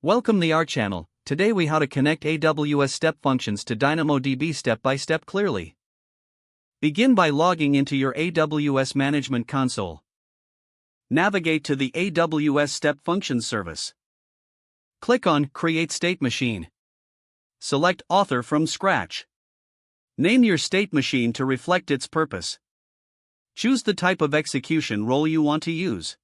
Welcome to our channel. Today we how to connect AWS step functions to DynamoDB step by step clearly. Begin by logging into your AWS Management Console. Navigate to the AWS Step Functions service. Click on Create State Machine. Select Author from Scratch. Name your state machine to reflect its purpose. Choose the type of execution role you want to use.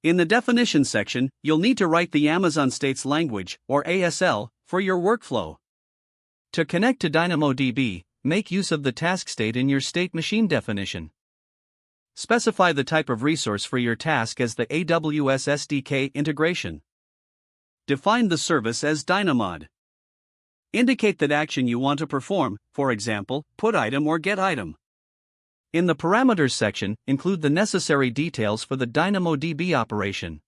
In the definition section, you'll need to write the Amazon States Language, or ASL, for your workflow. To connect to DynamoDB, make use of the task state in your state machine definition. Specify the type of resource for your task as the AWS SDK integration. Define the service as Dynamod. Indicate that action you want to perform, for example, put item or get item. In the parameters section, include the necessary details for the DynamoDB operation.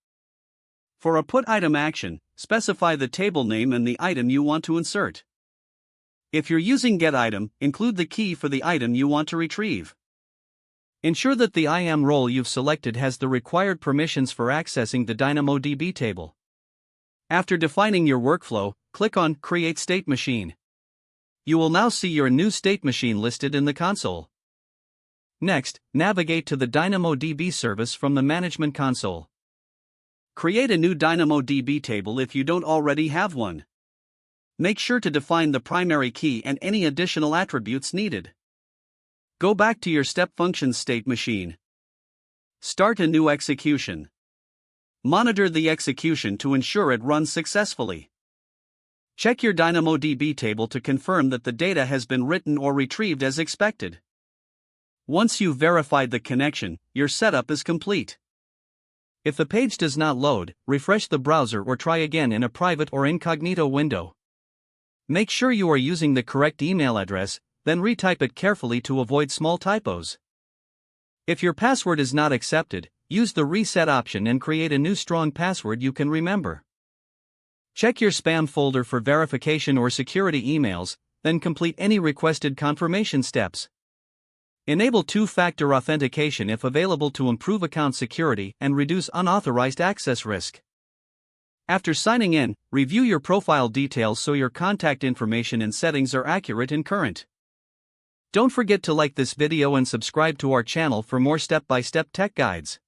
For a put item action, specify the table name and the item you want to insert. If you're using get item, include the key for the item you want to retrieve. Ensure that the IAM role you've selected has the required permissions for accessing the DynamoDB table. After defining your workflow, click on Create State Machine. You will now see your new state machine listed in the console. Next, navigate to the DynamoDB service from the Management Console. Create a new DynamoDB table if you don't already have one. Make sure to define the primary key and any additional attributes needed. Go back to your step functions state machine. Start a new execution. Monitor the execution to ensure it runs successfully. Check your DynamoDB table to confirm that the data has been written or retrieved as expected. Once you've verified the connection, your setup is complete. If the page does not load, refresh the browser or try again in a private or incognito window. Make sure you are using the correct email address, then retype it carefully to avoid small typos. If your password is not accepted, use the reset option and create a new strong password you can remember. Check your spam folder for verification or security emails, then complete any requested confirmation steps. Enable two-factor authentication if available to improve account security and reduce unauthorized access risk. After signing in, review your profile details so your contact information and settings are accurate and current. Don't forget to like this video and subscribe to our channel for more step-by-step tech guides.